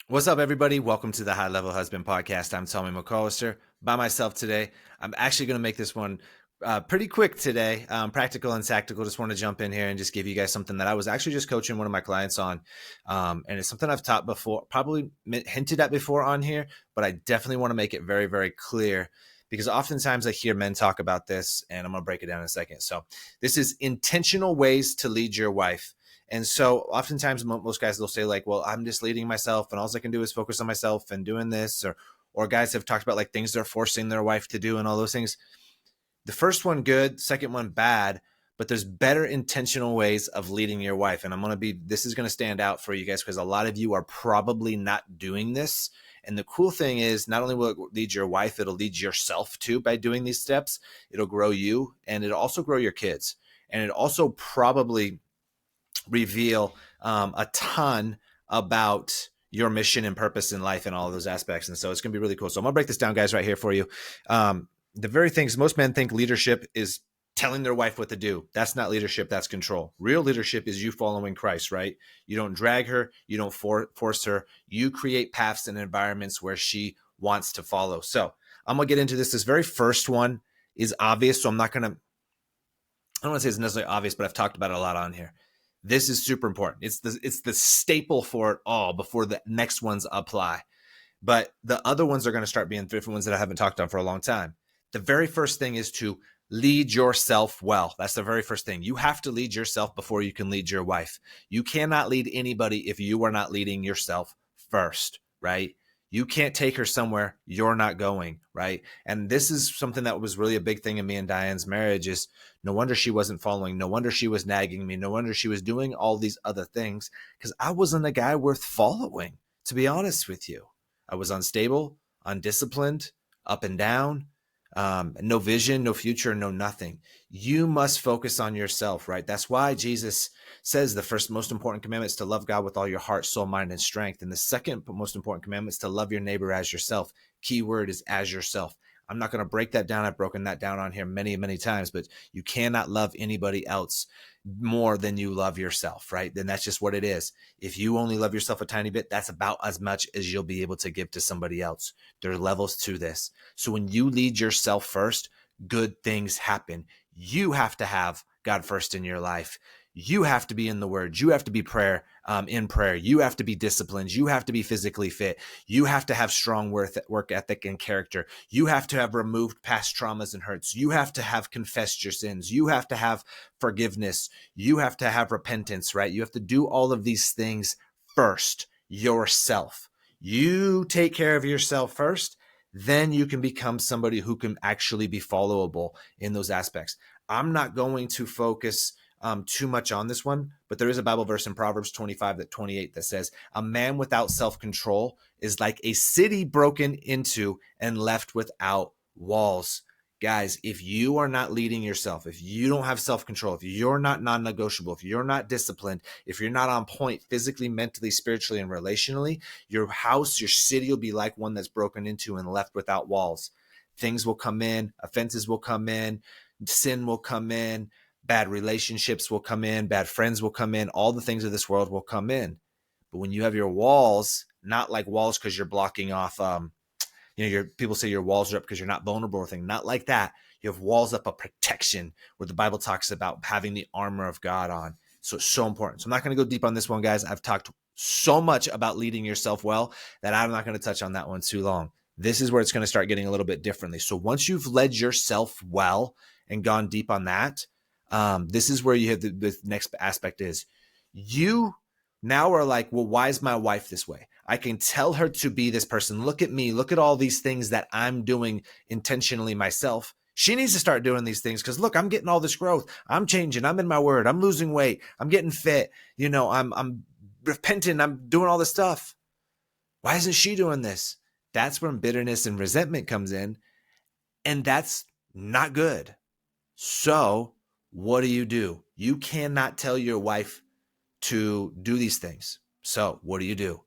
What's up, everybody? Welcome to the High Level Husband Podcast. I'm Tommy McCollister by myself today. I'm actually going to make this one pretty quick today, practical and tactical. Just want to jump in here and just give you guys something that I was actually just coaching one of my clients on. And it's something I've taught before, probably hinted at before on here, but I definitely want to make it very, very clear because oftentimes I hear men talk about this, and I'm going to break it down in a second. So this is intentional ways to lead your wife. And so oftentimes most guys, they'll say like, well, I'm just leading myself and all I can do is focus on myself and doing this, or guys have talked about like things they're forcing their wife to do and all those things. The first one, good, second one, bad, but there's better intentional ways of leading your wife. And this is going to stand out for you guys because a lot of you are probably not doing this. And the cool thing is not only will it lead your wife, it'll lead yourself too by doing these steps. It'll grow you and it'll also grow your kids. And it also probably reveal a ton about your mission and purpose in life and all of those aspects. And so it's going to be really cool. So I'm going to break this down, guys, right here for you. The very things most men think leadership is telling their wife what to do. That's not leadership. That's control. Real leadership is you following Christ, right? You don't drag her. You don't force her. You create paths and environments where she wants to follow. So I'm going to get into this. This very first one is obvious. So I don't want to say it's necessarily obvious, but I've talked about it a lot on here. This is super important. It's the staple for it all before the next ones apply. But the other ones are going to start being different ones that I haven't talked on for a long time. The very first thing is to lead yourself well. That's the very first thing. You have to lead yourself before you can lead your wife. You cannot lead anybody if you are not leading yourself first, right? You can't take her somewhere you're not going, right? And this is something that was really a big thing in me and Diane's marriage is no wonder she wasn't following. No wonder she was nagging me. No wonder she was doing all these other things because I wasn't a guy worth following, to be honest with you. I was unstable, undisciplined, up and down, no vision, no future, no nothing. You must focus on yourself, right? That's why Jesus says the first most important commandment is to love God with all your heart, soul, mind, and strength. And the second most important commandment is to love your neighbor as yourself. Key word is as yourself. I'm not going to break that down. I've broken that down on here many, many times, but you cannot love anybody else more than you love yourself, right? Then that's just what it is. If you only love yourself a tiny bit, that's about as much as you'll be able to give to somebody else. There are levels to this. So when you lead yourself first, good things happen. You have to have God first in your life. You have to be in the word. You have to be in prayer. You have to be disciplined. You have to be physically fit. You have to have strong work ethic and character. You have to have removed past traumas and hurts. You have to have confessed your sins. You have to have forgiveness. You have to have repentance, right? You have to do all of these things first, yourself. You take care of yourself first, then you can become somebody who can actually be followable in those aspects. I'm not going to focus too much on this one, but there is a Bible verse in Proverbs 25-28 that says, a man without self-control is like a city broken into and left without walls. Guys, if you are not leading yourself, if you don't have self-control, if you're not non-negotiable, if you're not disciplined, if you're not on point physically, mentally, spiritually, and relationally, your house, your city will be like one that's broken into and left without walls. Things will come in, offenses will come in, sin will come in, bad relationships will come in, bad friends will come in, all the things of this world will come in. But when you have your walls, not like walls because you're blocking off, people say your walls are up because you're not vulnerable or thing, not like that. You have walls up of protection where the Bible talks about having the armor of God on. So it's so important. So I'm not going to go deep on this one, guys. I've talked so much about leading yourself well that I'm not going to touch on that one too long. This is where it's going to start getting a little bit differently. So once you've led yourself well and gone deep on that, this is where you have the next aspect is you now are like, well, why is my wife this way? I can tell her to be this person. Look at me. Look at all these things that I'm doing intentionally myself. She needs to start doing these things because look, I'm getting all this growth. I'm changing. I'm in my word. I'm losing weight. I'm getting fit. I'm repenting. I'm doing all this stuff. Why isn't she doing this? That's when bitterness and resentment comes in, and that's not good. So what do? You cannot tell your wife to do these things. So what do?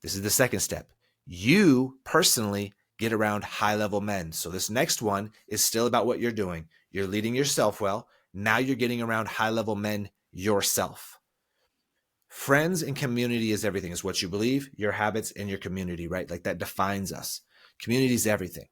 This is the second step. You personally get around high-level men. So this next one is still about what you're doing. You're leading yourself well. Now you're getting around high-level men yourself. Friends and community is everything. It's what you believe, your habits, and your community, right? Like that defines us. Community is everything.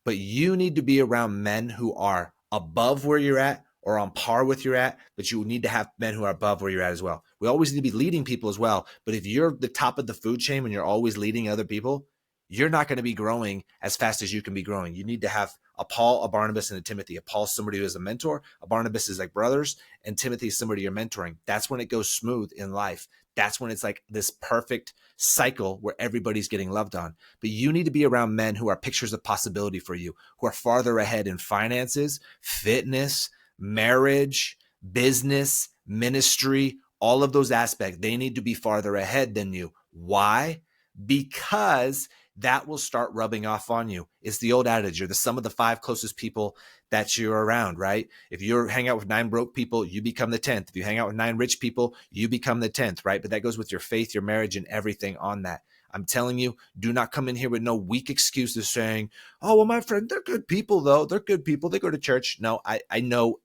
But you need to be around men who are above where you're at or on par with you're at, but you need to have men who are above where you're at as well. We always need to be leading people as well. But if you're the top of the food chain when you're always leading other people, you're not going to be growing as fast as you can be growing. You need to have a Paul, a Barnabas, and a Timothy. A Paul, somebody who is a mentor. A Barnabas is like brothers, and Timothy is somebody you're mentoring. That's when it goes smooth in life. That's when it's like this perfect cycle where everybody's getting loved on. But you need to be around men who are pictures of possibility for you, who are farther ahead in finances, fitness, marriage, business, ministry, all of those aspects. They need to be farther ahead than you. Why? Because that will start rubbing off on you. It's the old adage, you're the sum of the 5 closest people that you're around, right? If you hang out with 9 broke people, you become the 10th. If you hang out with 9 rich people, you become the 10th, right? But that goes with your faith, your marriage, and everything on that. I'm telling you, do not come in here with no weak excuses saying, oh, well, my friend, they're good people, though. They're good people. They go to church. No, I know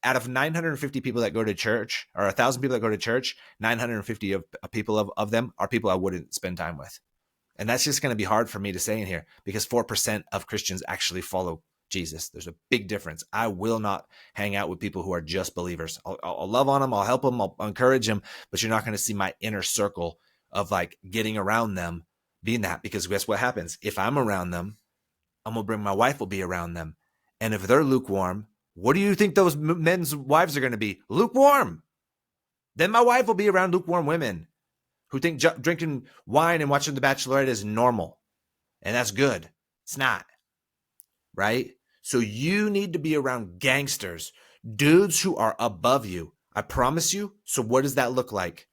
out of 950 people that go to church, or 1,000 people that go to church, 950 of people of them are people I wouldn't spend time with. And that's just going to be hard for me to say in here because 4% of Christians actually follow Jesus. There's a big difference. I will not hang out with people who are just believers. I'll love on them. I'll help them. I'll encourage them. But you're not going to see my inner circle of like getting around them being that, because guess what happens? If I'm around them, I'm going to bring my wife will be around them. And if they're lukewarm, what do you think those men's wives are going to be? Lukewarm. Then my wife will be around lukewarm women who think drinking wine and watching The Bachelorette is normal. And that's good. It's not. Right? So you need to be around gangsters, dudes who are above you. I promise you. So what does that look like?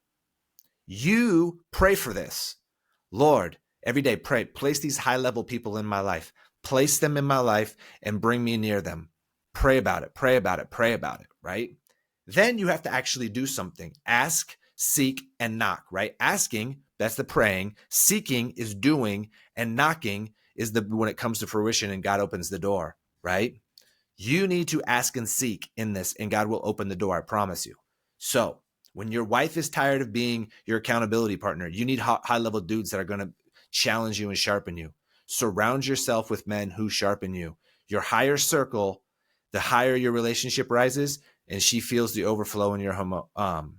You pray for this. Lord, every day pray, place these high-level people in my life. Place them in my life and bring me near them. Pray about it, pray about it, pray about it, right? Then you have to actually do something. Ask, seek, and knock, right? Asking, that's the praying. Seeking is doing, and knocking is the when it comes to fruition and God opens the door, right? You need to ask and seek in this, and God will open the door, I promise you. So when your wife is tired of being your accountability partner, you need high-level dudes that are going to challenge you and sharpen you. Surround yourself with men who sharpen you. Your higher circle, the higher your relationship rises, and she feels the overflow in your home.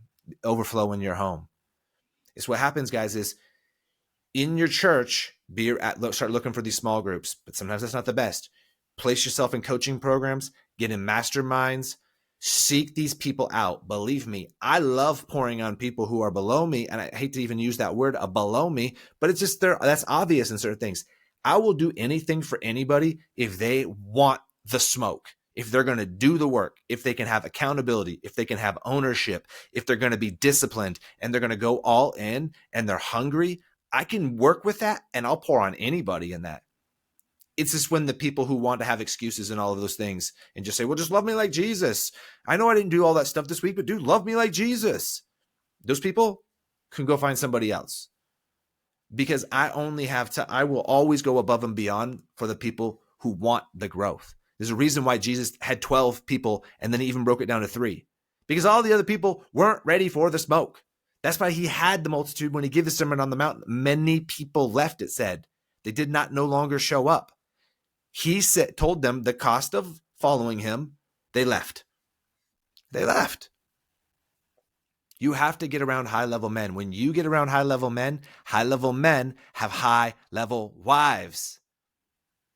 It's what happens, guys, is in your church, start looking for these small groups, but sometimes that's not the best. Place yourself in coaching programs, get in masterminds, seek these people out. Believe me, I love pouring on people who are below me, and I hate to even use that word, below me, but it's just that's obvious in certain things. I will do anything for anybody if they want the smoke, if they're going to do the work, if they can have accountability, if they can have ownership, if they're going to be disciplined and they're going to go all in and they're hungry. I can work with that, and I'll pour on anybody in that. It's just when the people who want to have excuses and all of those things and just say, well, just love me like Jesus. I know I didn't do all that stuff this week, but dude, love me like Jesus. Those people can go find somebody else, because I will always go above and beyond for the people who want the growth. There's a reason why Jesus had 12 people and then he even broke it down to 3, because all the other people weren't ready for the smoke. That's why he had the multitude when he gave the Sermon on the Mount. Many people left, it said. They did not no longer show up. He told them the cost of following him. They left. They left. You have to get around high-level men. When you get around high-level men have high-level wives.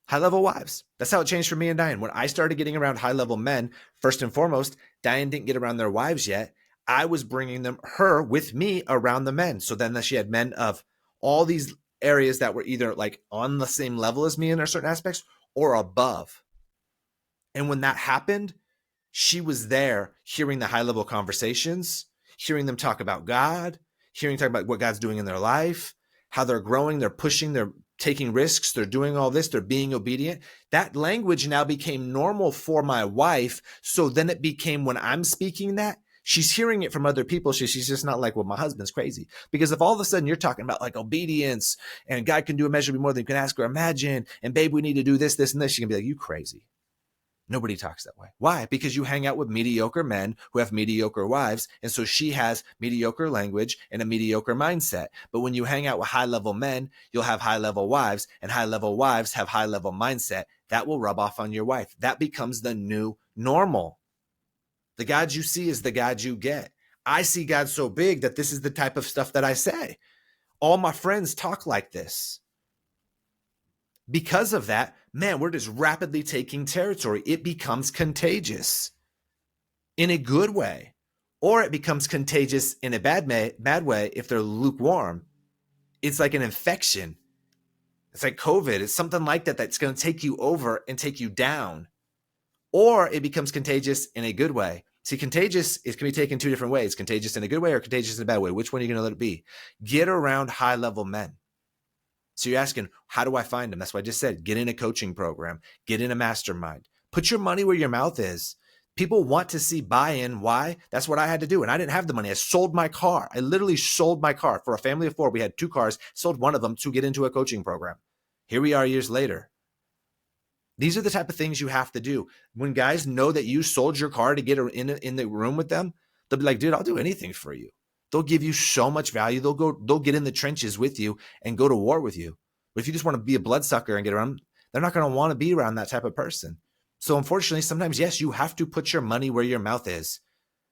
High-level wives. That's how it changed for me and Diane. When I started getting around high-level men, first and foremost, Diane didn't get around their wives yet. I was bringing her with me around the men. So then she had men of all these areas that were either like on the same level as me in certain aspects or above. And when that happened, she was there hearing the high-level conversations, hearing them talk about God, talk about what God's doing in their life, how they're growing, they're pushing, they're taking risks, they're doing all this, they're being obedient. That language now became normal for my wife. So then it became, when I'm speaking that, she's hearing it from other people. She's just not like, well, my husband's crazy. Because if all of a sudden you're talking about like obedience and God can do immeasurably more than you can ask or imagine, and babe, we need to do this, this, and this, she can be like, you crazy. Nobody talks that way. Why? Because you hang out with mediocre men who have mediocre wives. And so she has mediocre language and a mediocre mindset. But when you hang out with high-level men, you'll have high-level wives, and high-level wives have high-level mindset. That will rub off on your wife. That becomes the new normal. The God you see is the God you get. I see God so big that this is the type of stuff that I say. All my friends talk like this. Because of that, man, we're just rapidly taking territory. It becomes contagious in a good way, or it becomes contagious in a bad way if they're lukewarm. It's like an infection. It's like COVID. It's something like that that's going to take you over and take you down. Or it becomes contagious in a good way. See, contagious, it can be taken two different ways. Contagious in a good way or contagious in a bad way. Which one are you going to let it be? Get around high-level men. So you're asking, how do I find them? That's what I just said. Get in a coaching program. Get in a mastermind. Put your money where your mouth is. People want to see buy-in. Why? That's what I had to do. And I didn't have the money. I sold my car. I literally sold my car. For a family of 4, we had 2 cars, sold one of them to get into a coaching program. Here we are years later. These are the type of things you have to do. When guys know that you sold your car to get in the room with them, they'll be like, dude, I'll do anything for you. They'll give you so much value. They'll get in the trenches with you and go to war with you. But if you just want to be a bloodsucker and get around, they're not going to want to be around that type of person. So unfortunately, sometimes, yes, you have to put your money where your mouth is.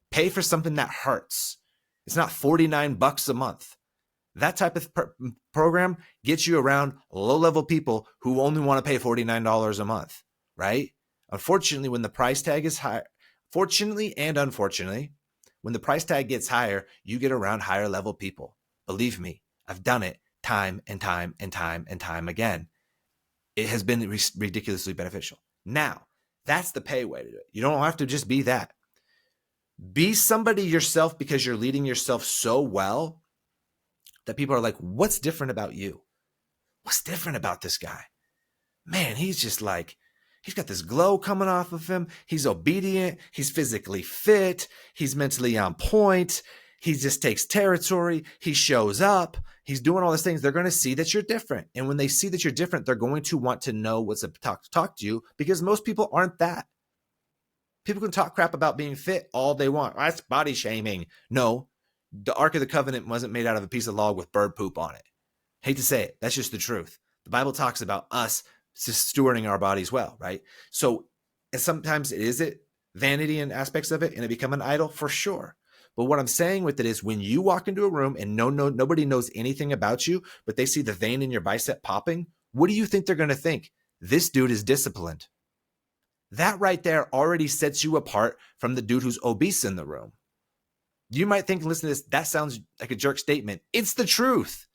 Pay for something that hurts. It's not $49 a month. That type of program gets you around low-level people who only want to pay $49 a month, right? Unfortunately, when the price tag is high, fortunately and unfortunately, when the price tag gets higher, you get around higher level people. Believe me, I've done it time and time and time and time again. It has been ridiculously beneficial. Now, that's the pay way to do it. You don't have to just be that. Be somebody yourself because you're leading yourself so well that people are like, what's different about you? What's different about this guy? Man, he's just like, he's got this glow coming off of him. He's obedient. He's physically fit. He's mentally on point. He just takes territory. He shows up. He's doing all these things. They're going to see that you're different. And when they see that you're different, they're going to want to know what's up to talk to you, because most people aren't that. People can talk crap about being fit all they want. That's body shaming. No, the Ark of the Covenant wasn't made out of a piece of log with bird poop on it. Hate to say it. That's just the truth. The Bible talks about us stewarding our bodies well, right? So, and sometimes is it vanity and aspects of it, and it become an idol for sure. But what I'm saying with it is, when you walk into a room and nobody knows anything about you, but they see the vein in your bicep popping, what do you think they're going to think? This dude is disciplined. That right there already sets you apart from the dude who's obese in the room. You might think, listen to this, that sounds like a jerk statement. It's the truth.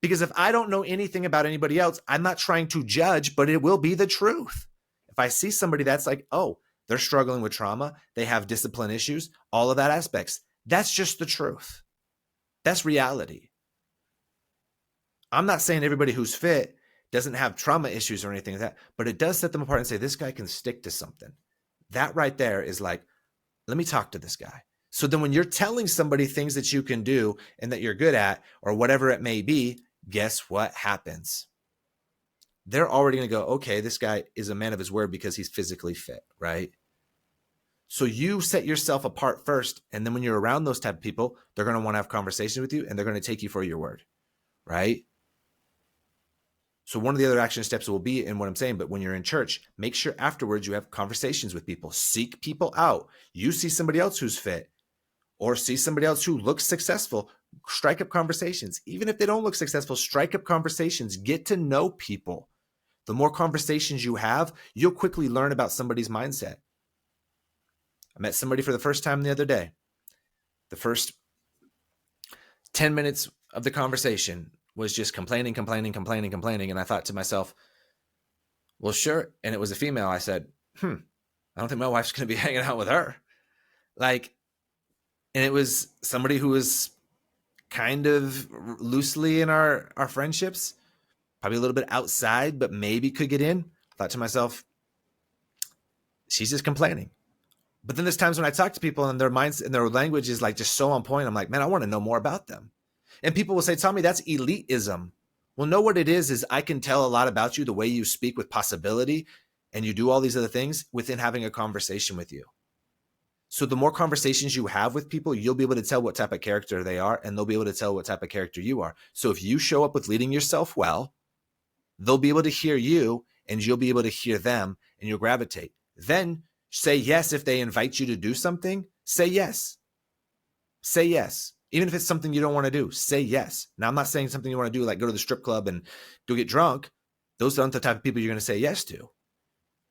Because if I don't know anything about anybody else, I'm not trying to judge, but it will be the truth. If I see somebody that's like, oh, they're struggling with trauma, they have discipline issues, all of that aspects, that's just the truth. That's reality. I'm not saying everybody who's fit doesn't have trauma issues or anything like that, but it does set them apart and say, this guy can stick to something. That right there is like, let me talk to this guy. So then when you're telling somebody things that you can do and that you're good at, or whatever it may be, guess what happens? They're already going to go, okay, this guy is a man of his word because he's physically fit, right? So you set yourself apart first. And then when you're around those type of people, they're going to want to have conversations with you, and they're going to take you for your word, right? So one of the other action steps will be in what I'm saying, but when you're in church, make sure afterwards you have conversations with people. Seek people out. You see somebody else who's fit, or see somebody else who looks successful, strike up conversations. Even if they don't look successful, strike up conversations. Get to know people. The more conversations you have, you'll quickly learn about somebody's mindset. I met somebody for the first time the other day. The first 10 minutes of the conversation was just complaining. And I thought to myself, well, sure. And it was a female. I said, I don't think my wife's going to be hanging out with her. And it was somebody who was kind of loosely in our friendships, probably a little bit outside, but maybe could get in. I thought to myself, she's just complaining. But then there's times when I talk to people and their minds and their language is like just so on point. I'm like, man, I want to know more about them. And people will say, Tommy, that's elitism. Well, no, what it is I can tell a lot about you the way you speak with possibility. and you do all these other things within having a conversation with you. So the more conversations you have with people, you'll be able to tell what type of character they are, and they'll be able to tell what type of character you are. So if you show up with leading yourself well, they'll be able to hear you, and you'll be able to hear them, and you'll gravitate. Then say yes if they invite you to do something. Say yes. Say yes. Even if it's something you don't want to do, say yes. Now, I'm not saying something you want to do, like go to the strip club and go get drunk. Those aren't the type of people you're going to say yes to.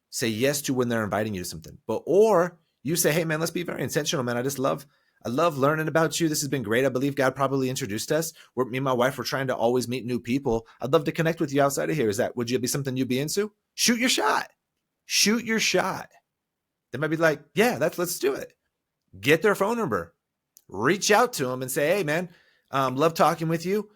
Say yes to when they're inviting you to something. Or you say, hey, man, let's be very intentional, man. I love learning about you. This has been great. I believe God probably introduced us. Me and my wife were trying to always meet new people. I'd love to connect with you outside of here. Would you be something you'd be into? Shoot your shot. Shoot your shot. They might be like, yeah, let's do it. Get their phone number. Reach out to them and say, hey, man, love talking with you.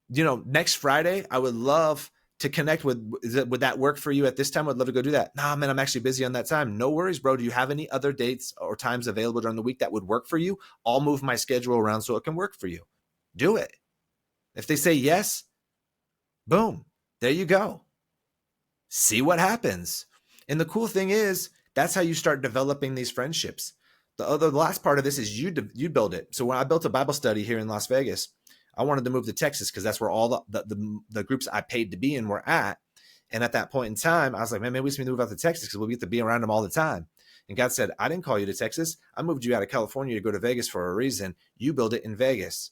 Next Friday, I would love to connect with. Would that work for you at this time? I'd love to go do that. Nah, man, I'm actually busy on that time. No worries, bro. Do you have any other dates or times available during the week that would work for you? I'll move my schedule around so it can work for you. Do it. If they say yes, boom, there you go. See what happens. And the cool thing is, that's how you start developing these friendships. The last part of this is you build it. So when I built a Bible study here in Las Vegas, I wanted to move to Texas because that's where all the groups I paid to be in were at. And at that point in time, I was like, man, maybe we should move out to Texas because we'll get to be around them all the time. And God said, I didn't call you to Texas. I moved you out of California to go to Vegas for a reason. You build it in Vegas.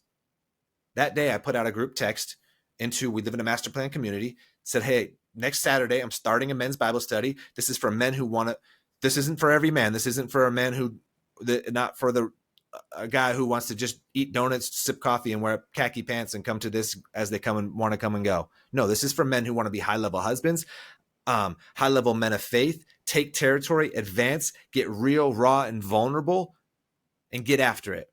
That day, I put out a group text we live in a master plan community, said, hey, next Saturday, I'm starting a men's Bible study. This is for men who want to, this isn't for every man. This isn't for a man not for a guy who wants to just eat donuts, sip coffee, and wear khaki pants and come to this as they come and want to come and go. No, this is for men who want to be high-level husbands, high-level men of faith, take territory, advance, get real, raw, and vulnerable, and get after it.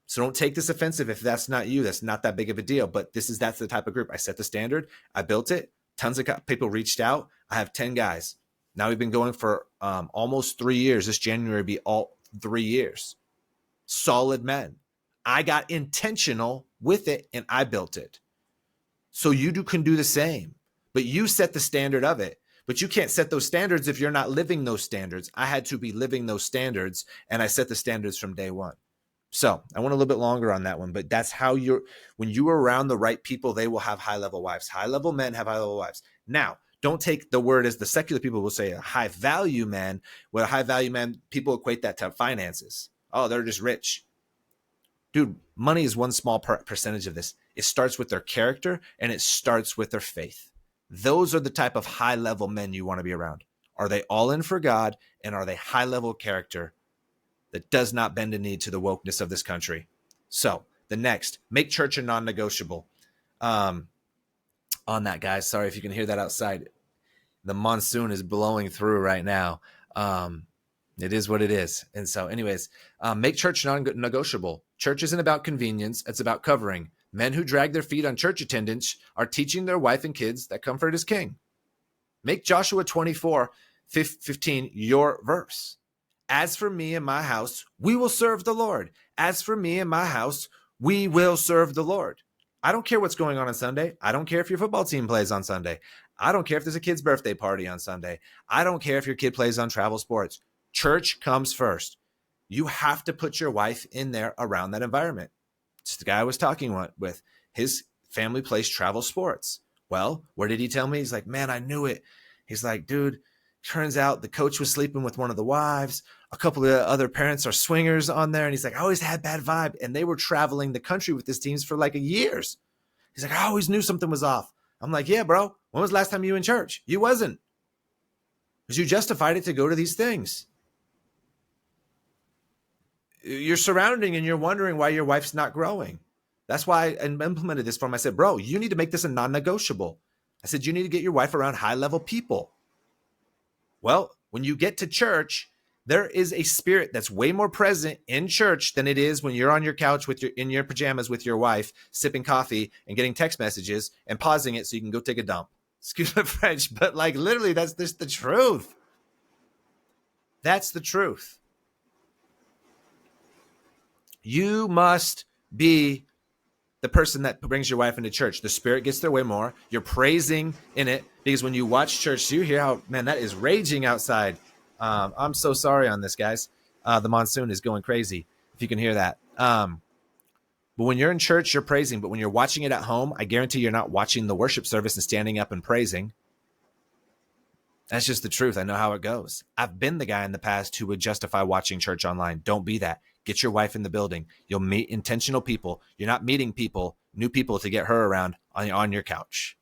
So don't take this offensive if that's not you. That's not that big of a deal. But that's the type of group. I set the standard. I built it. Tons of people reached out. I have 10 guys. Now we've been going for almost 3 years. This January will be all 3 years. Solid men. I got intentional with it and I built it. So you can do the same. But you set the standard of it. But you can't set those standards if you're not living those standards. I had to be living those standards, and I set the standards from day one. So I went a little bit longer on that one, but that's how when you are around the right people, they will have high-level wives. High-level men have high-level wives. Now, don't take the word as the secular people will say a high-value man. Well, a high-value man, people equate that to finances. Oh, they're just rich. Dude, money is one small percentage of this. It starts with their character, and it starts with their faith. Those are the type of high-level men you want to be around. Are they all in for God, and are they high-level character that does not bend a knee to the wokeness of this country? So the next, make church a non-negotiable. On that, guys, sorry if you can hear that outside. The monsoon is blowing through right now. It is what it is. And so anyways, make church non-negotiable. Church isn't about convenience. It's about covering. Men who drag their feet on church attendance are teaching their wife and kids that comfort is king. Make Joshua 24:15 your verse. As for me and my house, we will serve the Lord. As for me and my house, we will serve the Lord. I don't care what's going on Sunday. I don't care if your football team plays on Sunday. I don't care if there's a kid's birthday party on Sunday. I don't care if your kid plays on travel sports. Church comes first. You have to put your wife in there around that environment. Just the guy I was talking with, his family plays travel sports. Well, what did he tell me? He's like, man, I knew it. He's like, dude, turns out the coach was sleeping with one of the wives. A couple of other parents are swingers on there. And he's like, I always had bad vibe. And they were traveling the country with these teams for like years. He's like, I always knew something was off. I'm like, yeah, bro. When was the last time you were in church? You wasn't. Because you justified it to go to these things. You're surrounding and you're wondering why your wife's not growing. That's why I implemented this for him. I said, bro, you need to make this a non-negotiable. I said, you need to get your wife around high-level people. Well, when you get to church, there is a spirit that's way more present in church than it is when you're on your couch in your pajamas with your wife, sipping coffee and getting text messages and pausing it so you can go take a dump. Excuse my French, but like literally that's just the truth. That's the truth. You must be the person that brings your wife into church. The Spirit gets their way more. You're praising in it, because when you watch church, you hear how, man, that is raging outside. I'm so sorry on this, guys. The monsoon is going crazy, if you can hear that. But when you're in church, you're praising. But when you're watching it at home, I guarantee you're not watching the worship service and standing up and praising. That's just the truth. I know how it goes. I've been the guy in the past who would justify watching church online. Don't be that. Get your wife in the building. You'll meet intentional people. You're not meeting people, new people to get her around on your couch.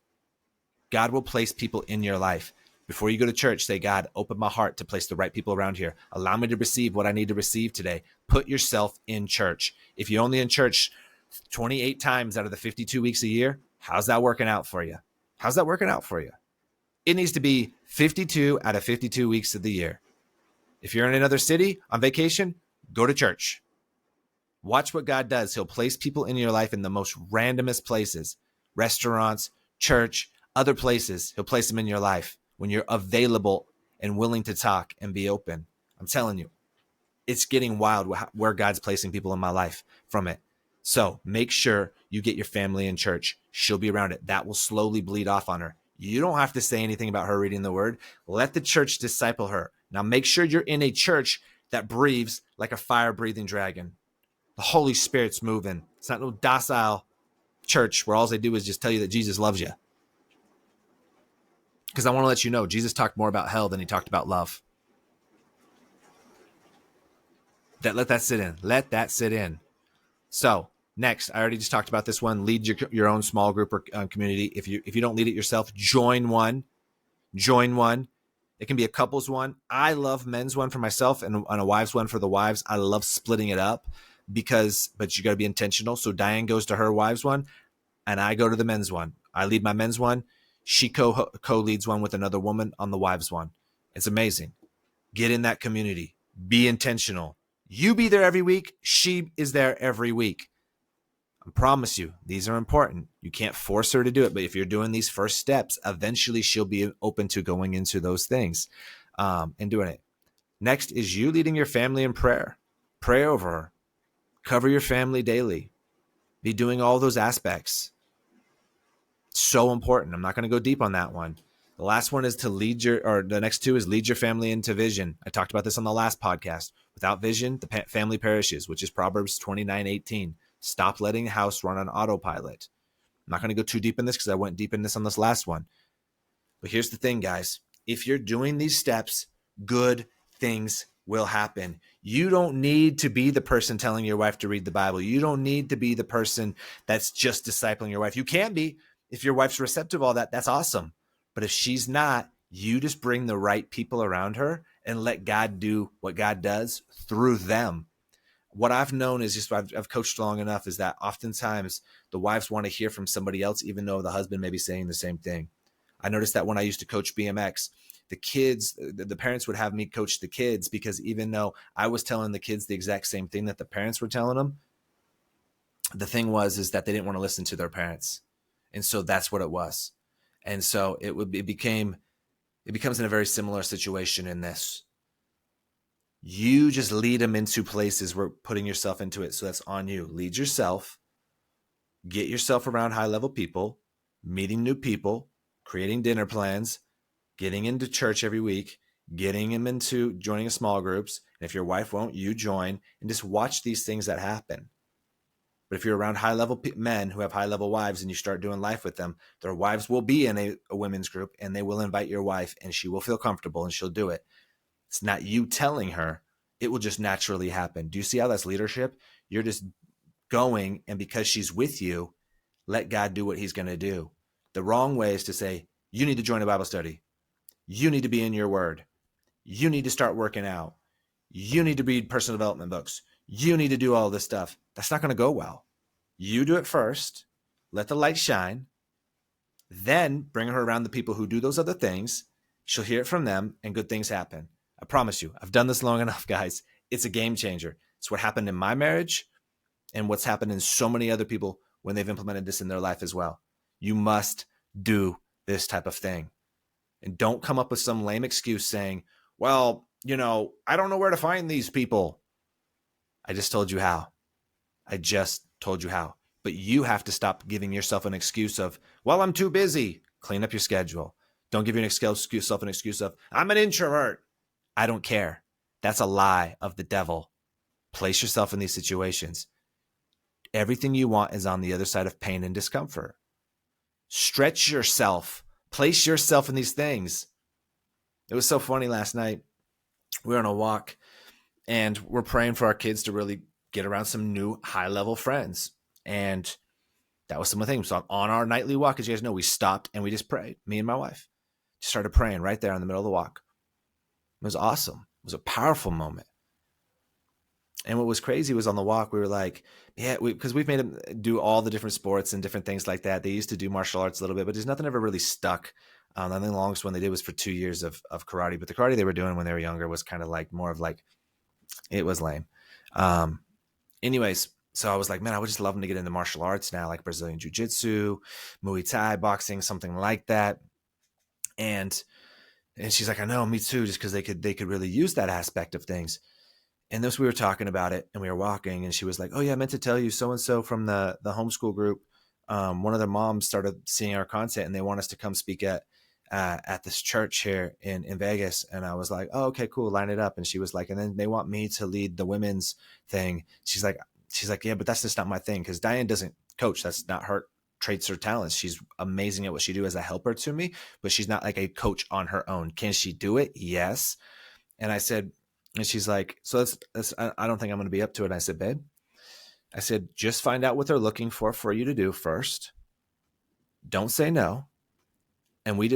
God will place people in your life. Before you go to church, say, God, open my heart to place the right people around here. Allow me to receive what I need to receive today. Put yourself in church. If you're only in church 28 times out of the 52 weeks a year, how's that working out for you? How's that working out for you? It needs to be 52 out of 52 weeks of the year. If you're in another city on vacation, go to church. Watch what God does. He'll place people in your life in the most randomest places. Restaurants, church, other places. He'll place them in your life when you're available and willing to talk and be open. I'm telling you, it's getting wild where God's placing people in my life from it. So make sure you get your family in church. She'll be around it. That will slowly bleed off on her. You don't have to say anything about her reading the word. Let the church disciple her. Now make sure you're in a church that breathes like a fire-breathing dragon. The Holy Spirit's moving. It's not no docile church where all they do is just tell you that Jesus loves you. Because I want to let you know, Jesus talked more about hell than he talked about love. Let that sit in. Let that sit in. So next, I already just talked about this one. Lead your own small group or community. If you don't lead it yourself, join one. Join one. It can be a couples one. I love men's one for myself and a wives one for the wives. I love splitting it up but you got to be intentional. So Diane goes to her wives one, and I go to the men's one. I lead my men's one. She co-leads one with another woman on the wives one. It's amazing. Get in that community. Be intentional. You be there every week. She is there every week. I promise you, these are important. You can't force her to do it, but if you're doing these first steps, eventually she'll be open to going into those things and doing it. Next is you leading your family in prayer. Pray over her. Cover your family daily. Be doing all those aspects. So important. I'm not going to go deep on that one. The last one is the next two is lead your family into vision. I talked about this on the last podcast. Without vision, the family perishes, which is Proverbs 29:18. Stop letting the house run on autopilot. I'm not going to go too deep in this because I went deep in this on this last one. But here's the thing, guys. If you're doing these steps, good things will happen. You don't need to be the person telling your wife to read the Bible. You don't need to be the person that's just discipling your wife. You can be. If your wife's receptive to all that, that's awesome. But if she's not, you just bring the right people around her and let God do what God does through them. What I've known is just I've coached long enough is that oftentimes the wives want to hear from somebody else, even though the husband may be saying the same thing. I noticed that when I used to coach BMX, the parents would have me coach the kids because even though I was telling the kids the exact same thing that the parents were telling them, the thing is that they didn't want to listen to their parents. And so that's what it was. And so it becomes in a very similar situation in this. You just lead them into places where putting yourself into it. So that's on you. Lead yourself, get yourself around high-level people, meeting new people, creating dinner plans, getting into church every week, getting them into joining small groups. And if your wife won't, you join and just watch these things that happen. But if you're around high-level men who have high-level wives and you start doing life with them, their wives will be in a women's group and they will invite your wife and she will feel comfortable and she'll do it. It's not you telling her. It will just naturally happen. Do you see how that's leadership? You're just going, and because she's with you, let God do what he's going to do. The wrong way is to say, you need to join a Bible study. You need to be in your word. You need to start working out. You need to read personal development books. You need to do all this stuff. That's not going to go well. You do it first. Let the light shine. Then bring her around the people who do those other things. She'll hear it from them and good things happen. I promise you, I've done this long enough, guys. It's a game changer. It's what happened in my marriage and what's happened in so many other people when they've implemented this in their life as well. You must do this type of thing. And don't come up with some lame excuse saying, well, I don't know where to find these people. I just told you how. But you have to stop giving yourself an excuse of, well, I'm too busy. Clean up your schedule. Don't give yourself an excuse of, I'm an introvert. I don't care. That's a lie of the devil. Place yourself in these situations. Everything you want is on the other side of pain and discomfort. Stretch yourself. Place yourself in these things. It was so funny last night. We were on a walk and we're praying for our kids to really get around some new high-level friends. And that was some of the things. So on our nightly walk, as you guys know, we stopped and we just prayed. Me and my wife just started praying right there in the middle of the walk. It was awesome. It was a powerful moment. And what was crazy was on the walk, we were like, yeah, because we've made them do all the different sports and different things like that. They used to do martial arts a little bit, but there's nothing ever really stuck. I think the longest one they did was for 2 years of karate. But the karate they were doing when they were younger was kind of like more of like, it was lame. Anyways, so I was like, man, I would just love them to get into martial arts now, like Brazilian jiu-jitsu, Muay Thai, boxing, something like that. And she's like, I know, me too, just because they could really use that aspect of things. And this, we were talking about it and we were walking and she was like, oh yeah, I meant to tell you so-and-so from the homeschool group. One of their moms started seeing our content and they want us to come speak at this church here in Vegas. And I was like, oh, okay, cool. Line it up. And she was like, and then they want me to lead the women's thing. She's like, yeah, but that's just not my thing. Cause Diane doesn't coach. That's not her traits or talents. She's amazing at what she do as a helper to me, but she's not like a coach on her own. Can she do it? Yes. And I said, and she's like, so that's I don't think I'm going to be up to it. And I said, babe, I said, just find out what they're looking for you to do first. Don't say no. And we're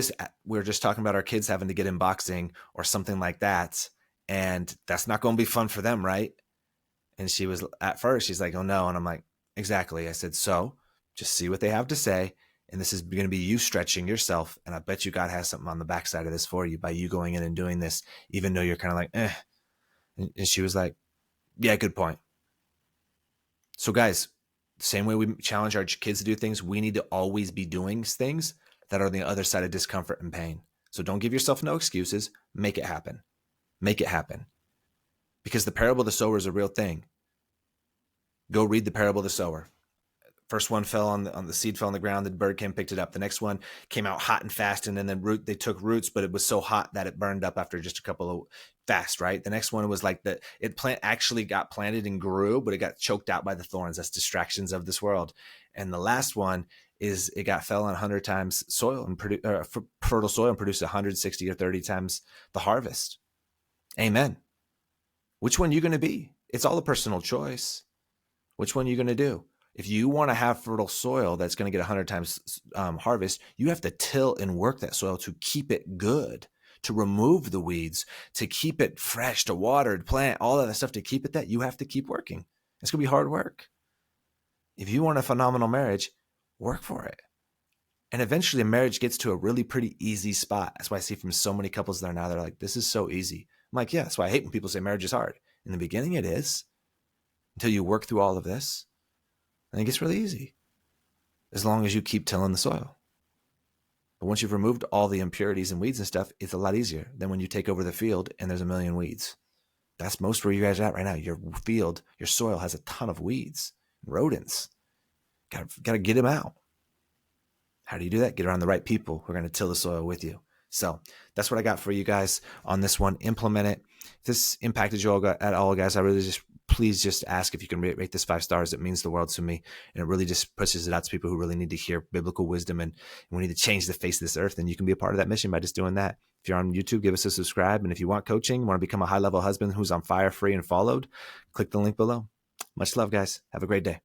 just talking about our kids having to get in boxing or something like that. And that's not going to be fun for them, right? And she was, at first, she's like, oh no. And I'm like, exactly. I said, so just see what they have to say. And this is going to be you stretching yourself. And I bet you God has something on the backside of this for you by you going in and doing this, even though you're kind of like, eh. And she was like, yeah, good point. So guys, the same way we challenge our kids to do things, we need to always be doing things that are on the other side of discomfort and pain. So don't give yourself no excuses. Make it happen. Make it happen. Because the parable of the sower is a real thing. Go read the parable of the sower. First one fell on the seed fell on the ground. The bird came and picked it up. The next one came out hot and fast, and then they took roots, but it was so hot that it burned up after just a couple of fast. Right. The next one was like actually got planted and grew, but it got choked out by the thorns. That's distractions of this world. And the last one is it fell on 100 times soil and fertile soil and produced 160 or 30 times the harvest. Amen. Which one are you going to be? It's all a personal choice. Which one are you going to do? If you want to have fertile soil that's going to get 100 times harvest, you have to till and work that soil to keep it good, to remove the weeds, to keep it fresh, to water, to plant, all of that stuff to keep it that. You have to keep working. It's going to be hard work. If you want a phenomenal marriage, work for it. And eventually a marriage gets to a really pretty easy spot. That's why I see from so many couples there now, they're like, this is so easy. I'm like, yeah, that's why I hate when people say marriage is hard. In the beginning, it is, until you work through all of this. And it gets really easy as long as you keep tilling the soil. But once you've removed all the impurities and weeds and stuff, it's a lot easier than when you take over the field and there's a million weeds. That's most where you guys are at right now. Your field, your soil has a ton of weeds, rodents. Got to get them out. How do you do that? Get around the right people who are going to till the soil with you. So that's what I got for you guys on this one. Implement it. If this impacted you all at all, guys, I really please just ask if you can rate this 5 stars. It means the world to me. And it really just pushes it out to people who really need to hear biblical wisdom. And we need to change the face of this earth. And you can be a part of that mission by just doing that. If you're on YouTube, give us a subscribe. And if you want coaching, want to become a high-level husband who's on fire, free, and followed, click the link below. Much love, guys. Have a great day.